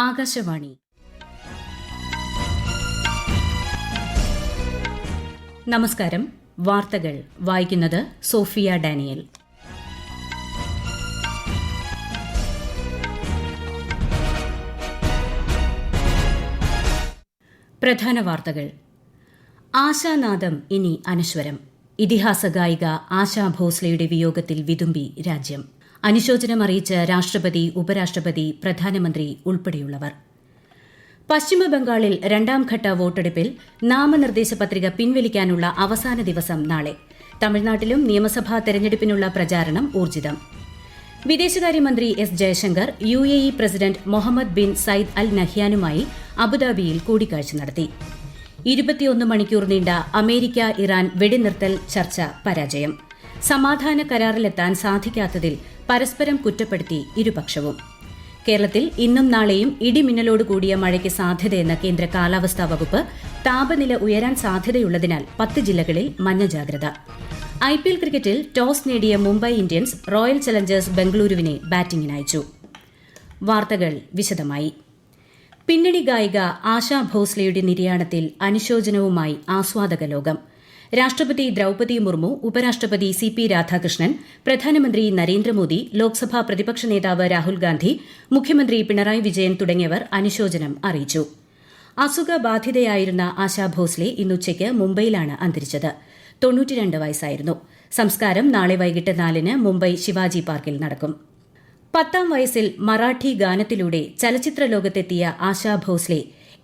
ആകാശവാണി. നമസ്കാരം. വാർത്തകൾ വായിക്കുന്നത് സോഫിയ ഡാനിയൽ. പ്രധാന വാർത്തകൾ. ആശാനാദം ഇനി അനശ്വരം. ഇതിഹാസ ഗായിക ആശാ ഭോസ്ലെയുടെ വിയോഗത്തിൽ വിതുമ്പി രാജ്യം. അനുശോചനം അറിയിച്ച് രാഷ്ട്രപതി, ഉപരാഷ്ട്രപതി, പ്രധാനമന്ത്രി ഉൾപ്പെടെയുള്ളവർ. പശ്ചിമബംഗാളിൽ രണ്ടാംഘട്ട വോട്ടെടുപ്പിൽ നാമനിർദ്ദേശ പത്രിക പിൻവലിക്കാനുള്ള അവസാന ദിവസം നാളെ. തമിഴ്നാട്ടിലും നിയമസഭാ തെരഞ്ഞെടുപ്പിനുള്ള പ്രചാരണം ഊർജിതം. വിദേശകാര്യമന്ത്രി S Jaishankar UAE president Mohamed bin Zayed al നഹ്യാനുമായി അബുദാബിയിൽ കൂടിക്കാഴ്ച നടത്തി. 21 മണിക്കൂർ നീണ്ട അമേരിക്ക ഇറാൻ വെടിനിർത്തൽ ചർച്ച പരാജയം. സമാധാന കരാറിലെത്താൻ സാധിക്കാത്തതിൽ പരസ്പരം കുറ്റപ്പെടുത്തി ഇരുപക്ഷവും. കേരളത്തിൽ ഇന്നും നാളെയും ഇടിമിന്നലോട് കൂടിയ മഴയ്ക്ക് സാധ്യതയെന്ന കേന്ദ്ര കാലാവസ്ഥാ വകുപ്പ്. താപനില ഉയരാൻ സാധ്യതയുള്ളതിനാൽ 10 ജില്ലകളിൽ മഞ്ഞ ജാഗ്രത. IPL ക്രിക്കറ്റിൽ ടോസ് നേടിയ മുംബൈ ഇന്ത്യൻസ് റോയൽ ചലഞ്ചേഴ്സ് ബംഗളൂരുവിനെ ബാറ്റിംഗിനയച്ചു. വാർത്തകൾ വിശദമായി. പിന്നണി ഗായിക ആശാ ഭോസ്ലെയുടെ നിര്യാണത്തിൽ അനുശോചനവുമായി ആസ്വാദക ലോകം. രാഷ്ട്രപതി ദ്രൌപദി മുർമു, ഉപരാഷ്ട്രപതി CP രാധാകൃഷ്ണൻ, പ്രധാനമന്ത്രി നരേന്ദ്രമോദി, ലോക്സഭാ പ്രതിപക്ഷ നേതാവ് രാഹുൽ ഗാന്ധി, മുഖ്യമന്ത്രി പിണറായി വിജയൻ തുടങ്ങിയവർ അനുശോചനം അറിയിച്ചു. അസുഖബാധിതയായിരുന്ന ആശാ ഭോസ്ലെ ഇന്നുച്ചയ്ക്ക് മുംബൈയിലാണ് അന്തരിച്ചത്. 92 വയസ്സായിരുന്നു. സംസ്കാരം നാളെ വൈകിട്ട് 4-ന് മുംബൈ ശിവാജി പാർക്കിൽ നടക്കും. 10ാം വയസ്സിൽ മറാഠി ഗാനത്തിലൂടെ ചലച്ചിത്ര ലോകത്തെത്തിയ ആശാ ഭോസ്ലെ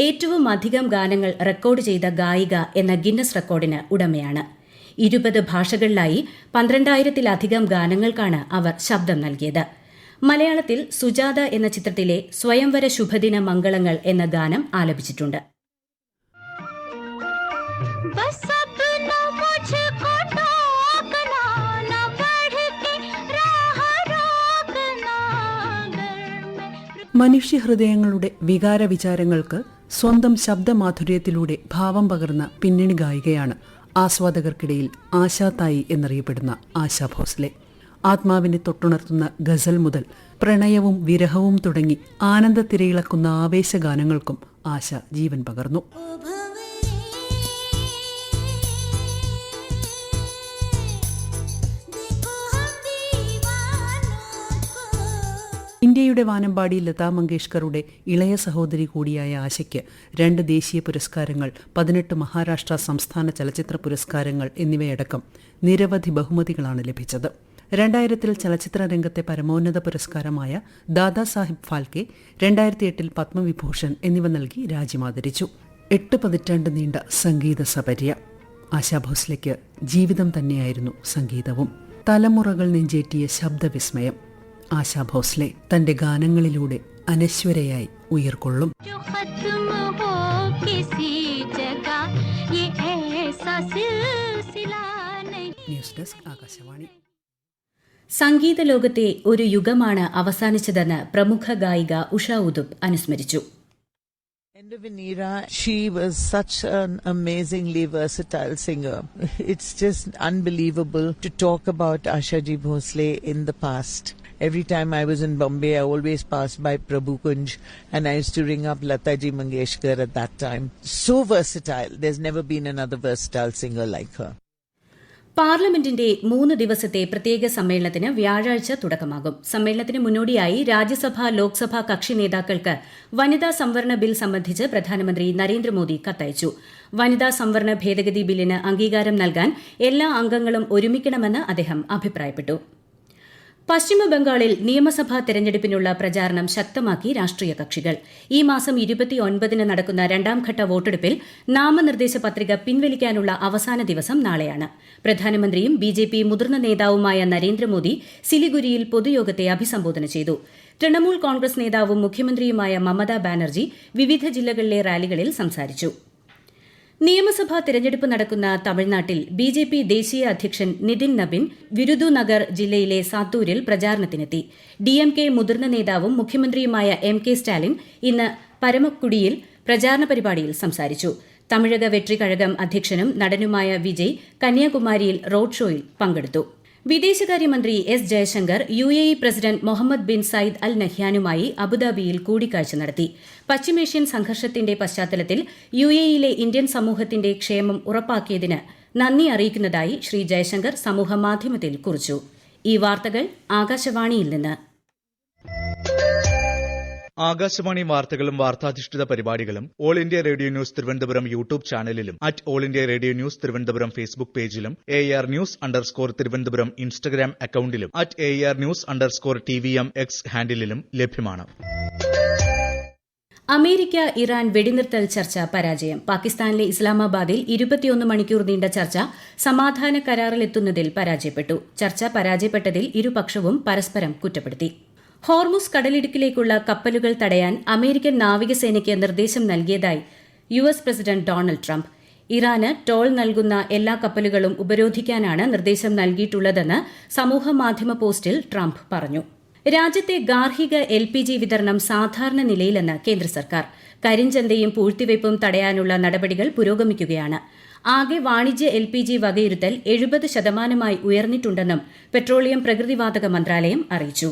ഏറ്റവും അധികം ഗാനങ്ങൾ റെക്കോർഡ് ചെയ്ത ഗായിക എന്ന ഗിന്നസ് റെക്കോർഡിന് ഉടമയാണ്. 20 ഭാഷകളിലായി 12,000-ലധികം ഗാനങ്ങൾക്കാണ് അവർ ശബ്ദം നൽകിയത്. മലയാളത്തിൽ സുജാത എന്ന ചിത്രത്തിലെ സ്വയംവര ശുഭദിന മംഗളങ്ങൾ എന്ന ഗാനം ആലപിച്ചിട്ടുണ്ട്. മനുഷ്യഹൃദയങ്ങളുടെ വികാരവിചാരങ്ങൾക്ക് സ്വന്തം ശബ്ദമാധുര്യത്തിലൂടെ ഭാവം പകർന്ന പിന്നണി ഗായികയാണ് ആസ്വാദകർക്കിടയിൽ ആശാതായി എന്നറിയപ്പെടുന്ന ആശാ ഭോസ്ലെ. ആത്മാവിനെ തൊട്ടുണർത്തുന്ന ഗസൽ മുതൽ പ്രണയവും വിരഹവും തുടങ്ങി ആനന്ദത്തിരയിളക്കുന്ന ആവേശഗാനങ്ങൾക്കും ആശ ജീവൻ പകർന്നു. ഇന്ത്യയുടെ വാനമ്പാടി ലതാ മങ്കേഷ്കറുടെ ഇളയ സഹോദരി കൂടിയായ ആശയ്ക്ക് 2 ദേശീയ പുരസ്കാരങ്ങൾ, 18 മഹാരാഷ്ട്ര സംസ്ഥാന ചലച്ചിത്ര പുരസ്കാരങ്ങൾ എന്നിവയടക്കം നിരവധി ബഹുമതികളാണ് ലഭിച്ചത്. 2000-ൽ ചലച്ചിത്ര രംഗത്തെ പരമോന്നത പുരസ്കാരമായ ദാദാസാഹിബ് ഫാൽക്കെ, 2008-ൽ പത്മവിഭൂഷൺ എന്നിവ നൽകി രാജ്യം ആദരിച്ചു. 8 പതിറ്റാണ്ട് നീണ്ട സംഗീത സപര്യ. ആശാ ഭോസ്ലെയ്ക്ക് ജീവിതം തന്നെയായിരുന്നു സംഗീതവും. തലമുറകൾ നെഞ്ചേറ്റിയ ശബ്ദവിസ്മയം. ആശാ ഭോസ്ലെ തന്റെ ഗാനങ്ങളിലൂടെ അനശ്വരയായി ഉയർക്കൊള്ളും. News desk, Akashvani. സംഗീത ലോകത്തെ ഒരു യുഗമാണ് അവസാനിച്ചതെന്ന് പ്രമുഖ ഗായിക ഉഷ ഉദുപ് അനുസ്മരിച്ചു. End of an era. She was such an amazingly versatile singer. It's just unbelievable to talk about Asha Ji Bhosle in the past. Every time I was in Bombay, I always passed by Prabhu Kunj and I used to ring up Lata Ji Mangeshkar at that time. So versatile. There's never been another versatile singer like her. പാർലമെന്റിന്റെ 3 ദിവസത്തെ പ്രത്യേക സമ്മേളനത്തിന് വ്യാഴാഴ്ച തുടക്കമാകും. സമ്മേളനത്തിന് മുന്നോടിയായി രാജ്യസഭ, ലോക്സഭാ കക്ഷി നേതാക്കൾക്ക് വനിതാ സംവരണ ബിൽ സംബന്ധിച്ച് പ്രധാനമന്ത്രി നരേന്ദ്രമോദി കത്തയച്ചു. വനിതാ സംവരണ ഭേദഗതി ബില്ലിന് അംഗീകാരം നൽകാൻ എല്ലാ അംഗങ്ങളും ഒരുമിക്കണമെന്ന് അദ്ദേഹം അഭിപ്രായപ്പെട്ടു. പശ്ചിമബംഗാളിൽ നിയമസഭാ തെരഞ്ഞെടുപ്പിനുള്ള പ്രചാരണം ശക്തമാക്കി രാഷ്ട്രീയ കക്ഷികൾ. ഈ മാസം 29-ന് നടക്കുന്ന രണ്ടാംഘട്ട വോട്ടെടുപ്പിൽ നാമനിർദ്ദേശ പത്രിക പിൻവലിക്കാനുള്ള അവസാന ദിവസം നാളെയാണ്. പ്രധാനമന്ത്രിയും BJP മുതിർന്ന നേതാവുമായ നരേന്ദ്രമോദി സിലിഗുരിയിൽ പൊതുയോഗത്തെ അഭിസംബോധന ചെയ്തു. തൃണമൂൽ കോൺഗ്രസ് നേതാവും മുഖ്യമന്ത്രിയുമായ മമതാ ബാനർജി വിവിധ ജില്ലകളിലെ റാലികളിൽ സംസാരിച്ചു. നിയമസഭാ തെരഞ്ഞെടുപ്പ് നടക്കുന്ന തമിഴ്നാട്ടിൽ BJP ദേശീയ അധ്യക്ഷൻ നിതിൻ നബിൻ വിരുദുനഗർ ജില്ലയിലെ സാത്തൂരിൽ പ്രചാരണത്തിനെത്തി. DMK മുതിർന്ന നേതാവും മുഖ്യമന്ത്രിയുമായ MK സ്റ്റാലിൻ ഇന്ന് പരമക്കുടിയിൽ പ്രചാരണ പരിപാടിയിൽ സംസാരിച്ചു. തമിഴക വെട്രി കഴകം അധ്യക്ഷനും നടനുമായ വിജയ് കന്യാകുമാരിയിൽ റോഡ് ഷോയിൽ പങ്കെടുത്തു. വിദേശകാര്യമന്ത്രി S Jaishankar UAE president Mohamed bin Zayed al നഹ്യാനുമായി അബുദാബിയിൽ കൂടിക്കാഴ്ച നടത്തി. പശ്ചിമേഷ്യൻ സംഘർഷത്തിന്റെ പശ്ചാത്തലത്തിൽ UAEയിലെ ഇന്ത്യൻ സമൂഹത്തിന്റെ ക്ഷേമം ഉറപ്പാക്കിയതിന് നന്ദി അറിയിക്കുന്നതായി ശ്രീ ജയശങ്കർ സമൂഹമാധ്യമത്തിൽ കുറിച്ചു. ഈ വാർത്തകൾ ആകാശവാണിയിൽ നിന്ന്. ആകാശവാണി വാർത്തകളും വാർത്താധിഷ്ഠിത പരിപാടികളും all India radio news Thiruvananthapuram YouTube ചാനലിലും all India radio news Thiruvananthapuram Facebook പേജിലും AR News_ തിരുവനന്തപുരം ഇൻസ്റ്റഗ്രാം അക്കൌണ്ടിലും AR News_TVM X ഹാൻഡിലും ലഭ്യമാണ്. അമേരിക്ക ഇറാൻ വെടിനിർത്തൽ ചർച്ച പരാജയം. പാകിസ്ഥാനിലെ ഇസ്ലാമാബാദിൽ 21 മണിക്കൂർ നീണ്ട ചർച്ച സമാധാന കരാറിലെത്തുന്നതിൽ പരാജയപ്പെട്ടു. ചർച്ച പരാജയപ്പെട്ടതിൽ ഇരുപക്ഷവും പരസ്പരം കുറ്റപ്പെടുത്തി. ഹോർമുസ് കടലിടുക്കിലേക്കുള്ള കപ്പലുകൾ തടയാൻ അമേരിക്കൻ നാവികസേനയ്ക്ക് നിർദ്ദേശം നൽകിയതായി US പ്രസിഡന്റ് ഡൊണാൾഡ് ട്രംപ്. ഇറാന് ടോൾ നൽകുന്ന എല്ലാ കപ്പലുകളും ഉപരോധിക്കാനാണ് നിർദ്ദേശം നൽകിയിട്ടുള്ളതെന്ന് സമൂഹമാധ്യമ പോസ്റ്റിൽ ട്രംപ് പറഞ്ഞു. രാജ്യത്തെ ഗാർഹിക LPG വിതരണം സാധാരണ നിലയിലെന്ന് കേന്ദ്ര സർക്കാർ. കരിഞ്ചന്തയും പൂഴ്ത്തിവയ്പും തടയാനുള്ള നടപടികൾ പുരോഗമിക്കുകയാണ്. ആകെ വാണിജ്യ LPG വകയിരുത്തൽ 70% ഉയർന്നിട്ടുണ്ടെന്നും പെട്രോളിയം പ്രകൃതിവാതക മന്ത്രാലയം അറിയിച്ചു.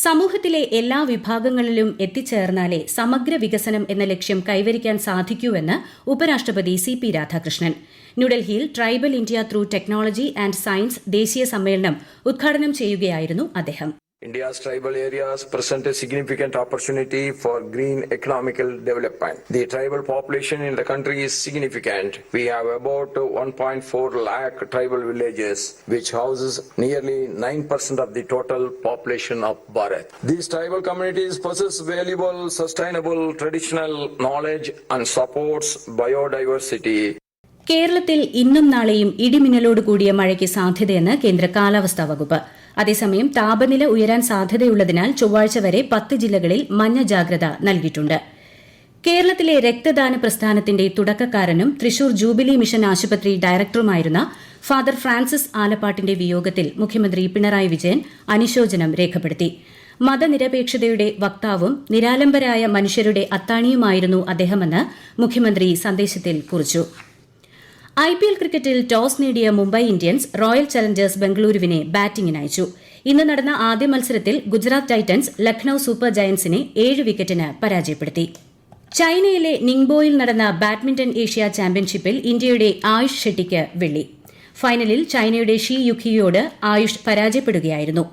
സമൂഹത്തിലെ എല്ലാ വിഭാഗങ്ങളിലും എത്തിച്ചേർന്നാലേ സമഗ്ര വികസനം എന്ന ലക്ഷ്യം കൈവരിക്കാൻ സാധിക്കൂവെന്ന് ഉപരാഷ്ട്രപതി CP രാധാകൃഷ്ണൻ. ന്യൂഡൽഹിയിൽ tribal India through technology and science ദേശീയ സമ്മേളനം ഉദ്ഘാടനം ചെയ്യുകയായിരുന്നു അദ്ദേഹം. India's tribal areas present a significant opportunity for green economical development. The tribal population in the country is significant. We have about 1.4 lakh tribal villages, which houses nearly 9% of the total population of Bharat. These tribal communities possess valuable, sustainable, traditional knowledge and supports biodiversity. കേരളത്തിൽ ഇന്നും നാളെയും ഇടിമിന്നലോട് കൂടിയ മഴയ്ക്ക് സാധ്യതയെന്ന് കേന്ദ്ര കാലാവസ്ഥാ വകുപ്പ്. അതേസമയം താപനില ഉയരാൻ സാധ്യതയുള്ളതിനാൽ ചൊവ്വാഴ്ച വരെ 10 ജില്ലകളിൽ മഞ്ഞ ജാഗ്രത നൽകിയിട്ടുണ്ട്. കേരളത്തിലെ രക്തദാന പ്രസ്ഥാനത്തിന്റെ തുടക്കക്കാരനും തൃശൂർ ജൂബിലി മിഷൻ ആശുപത്രി ഡയറക്ടറുമായിരുന്ന ഫാദർ ഫ്രാൻസിസ് ആലപ്പാട്ടിന്റെ വിയോഗത്തിൽ മുഖ്യമന്ത്രി പിണറായി വിജയൻ അനുശോചനം രേഖപ്പെടുത്തി. മതനിരപേക്ഷതയുടെ വക്താവും നിരാലംബരായ മനുഷ്യരുടെ അത്താണിയുമായിരുന്നു അദ്ദേഹമെന്ന് മുഖ്യമന്ത്രി സന്ദേശത്തിൽ കുറിച്ചു. IPL ക്രിക്കറ്റിൽ ടോസ് നേടിയ മുംബൈ ഇന്ത്യൻസ് റോയൽ ചലഞ്ചേഴ്സ് ബംഗളൂരുവിനെ ബാറ്റിംഗിനയച്ചു. ഇന്ന് നടന്ന ആദ്യ മത്സരത്തിൽ ഗുജറാത്ത് ടൈറ്റൻസ് ലക്നൌ സൂപ്പർ ജയന്റ്സിനെ 7 വിക്കറ്റിന് പരാജയപ്പെടുത്തി. ചൈനയിലെ നിങ്ബോയിൽ നടന്ന ബാഡ്മിന്റൺ ഏഷ്യ ചാമ്പ്യൻഷിപ്പിൽ ഇന്ത്യയുടെ ആയുഷ് ഷെട്ടിക്ക് വെള്ളി. ഫൈനലിൽ ചൈനയുടെ ഷി യുഖിയോട് ആയുഷ് പരാജയപ്പെടുകയായിരുന്നു.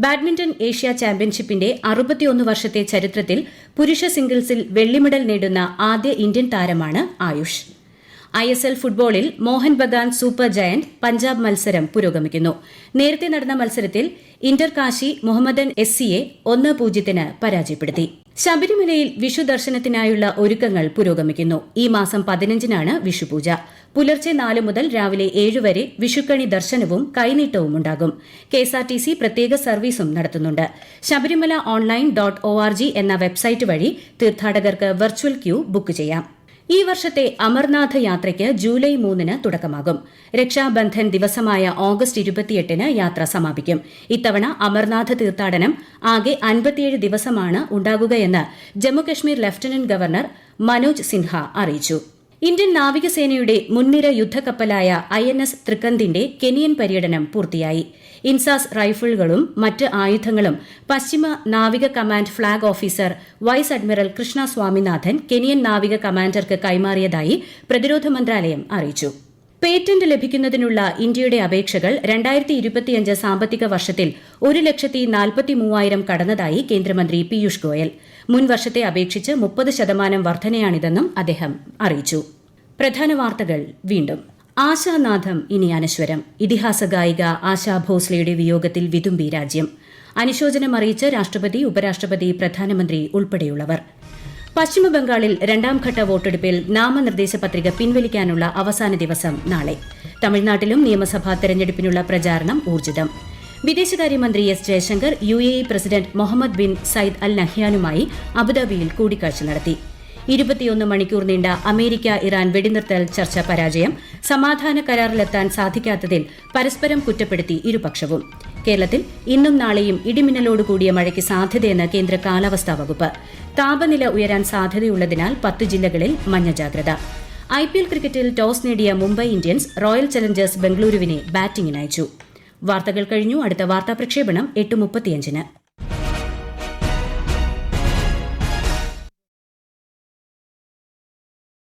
ബാഡ്മിന്റൺ ഏഷ്യ ചാമ്പ്യൻഷിപ്പിന്റെ 61 വർഷത്തെ ചരിത്രത്തിൽ പുരുഷ സിംഗിൾസിൽ വെള്ളി മെഡൽ നേടുന്ന ആദ്യ ഇന്ത്യൻ താരമാണ് ആയുഷ്. ISL ഫുട്ബോളിൽ മോഹൻ ബഗാൻ സൂപ്പർ ജയന്റ് പഞ്ചാബ് മത്സരം പുരോഗമിക്കുന്നു. നേരത്തെ നടന്ന മത്സരത്തിൽ ഇന്റർ കാശി മുഹമ്മദൻ SCയെ 1-0 പരാജയപ്പെടുത്തി. ശബരിമലയിൽ വിഷു ദർശനത്തിനായുള്ള ഒരുക്കങ്ങൾ പുരോഗമിക്കുന്നു. ഈ മാസം 15-നാണ് വിഷുപൂജ. പുലർച്ചെ 4 മുതൽ രാവിലെ 7 വരെ വിഷുക്കണി ദർശനവും കൈനീട്ടവും ഉണ്ടാകും. KSRTC പ്രത്യേക സർവീസും നടത്തുന്നുണ്ട്. ശബരിമല online.org എന്ന വെബ്സൈറ്റ് വഴി തീർത്ഥാടകർക്ക് വെർച്വൽ ക്യൂ ബുക്ക് ചെയ്യാം. ഈ വർഷത്തെ അമർനാഥ് യാത്രയ്ക്ക് ജൂലൈ 3-ന് തുടക്കമാകും. രക്ഷാബന്ധൻ ദിവസമായ ഓഗസ്റ്റ് 28-ന് യാത്ര സമാപിക്കും. ഇത്തവണ അമർനാഥ് തീർത്ഥാടനം ആകെ 57 ദിവസമാണ് ഉണ്ടാകുകയെന്ന് ജമ്മുകശ്മീർ ലഫ്റ്റനന്റ് ഗവർണർ മനോജ് സിൻഹ അറിയിച്ചു. ഇന്ത്യൻ നാവികസേനയുടെ മുൻനിര യുദ്ധക്കപ്പലായ INS ത്രികന്തിന്റെ കെനിയൻ പര്യടനം പൂർത്തിയായി. ഇൻസാസ് റൈഫിളുകളും മറ്റ് ആയുധങ്ങളും പശ്ചിമ നാവിക command flag officer vice admiral Krishna Swaminathan Kenyan നാവിക കമാൻഡർക്ക് കൈമാറിയതായി പ്രതിരോധ മന്ത്രാലയം അറിയിച്ചു. പേറ്റന്റ് ലഭിക്കുന്നതിനുള്ള ഇന്ത്യയുടെ അപേക്ഷകൾ 2025 സാമ്പത്തിക വർഷത്തിൽ 1,43,000 കടന്നതായി കേന്ദ്രമന്ത്രി പീയൂഷ് ഗോയൽ. മുൻ വർഷത്തെ അപേക്ഷിച്ച് 30% വർധനയാണിതെന്നും അദ്ദേഹം അറിയിച്ചു. പ്രധാന വാർത്തകൾ വീണ്ടും. ആശാനാഥം ഇനി അനശ്വരം. ഇതിഹാസ ഗായിക ആശാ ഭോസ്ലെയുടെ വിയോഗത്തിൽ വിതുമ്പി രാജ്യം. അനുശോചനമറിയിച്ച് രാഷ്ട്രപതി, ഉപരാഷ്ട്രപതി, പ്രധാനമന്ത്രി ഉൾപ്പെടെയുള്ളവർ. പശ്ചിമബംഗാളിൽ 2ാംഘട്ട വോട്ടെടുപ്പിൽ നാമനിർദ്ദേശ പത്രിക പിൻവലിക്കാനുള്ള അവസാന ദിവസം നാളെ. തമിഴ്നാട്ടിലും നിയമസഭാ തെരഞ്ഞെടുപ്പിനുള്ള പ്രചാരണം ഊർജിതം. വിദേശകാര്യമന്ത്രി S Jaishankar UAE president Mohamed bin Zayed al നഹ്യാനുമായി അബുദാബിയിൽ കൂടിക്കാഴ്ച നടത്തി. 21 മണിക്കൂർ നീണ്ട അമേരിക്ക ഇറാൻ വെടിനിർത്തൽ ചർച്ച പരാജയം. സമാധാന കരാറിലെത്താൻ സാധിക്കാത്തതിൽ പരസ്പരം കുറ്റപ്പെടുത്തി ഇരുപക്ഷവും. കേരളത്തിൽ ഇന്നും നാളെയും ഇടിമിന്നലോടുകൂടിയ മഴയ്ക്ക് സാധ്യതയെന്ന് കേന്ദ്ര കാലാവസ്ഥാ വകുപ്പ്. താപനില ഉയരാൻ സാധ്യതയുള്ളതിനാൽ 10 ജില്ലകളിൽ മഞ്ഞ ജാഗ്രത. IPL ക്രിക്കറ്റിൽ ടോസ് നേടിയ മുംബൈ ഇന്ത്യൻസ് റോയൽ ചലഞ്ചേഴ്സ് ബംഗളൂരുവിനെ ബാറ്റിംഗിനയച്ചു. വാർത്തകൾ കഴിഞ്ഞു. അടുത്ത വാർത്താ പ്രക്ഷേപണം 8:35.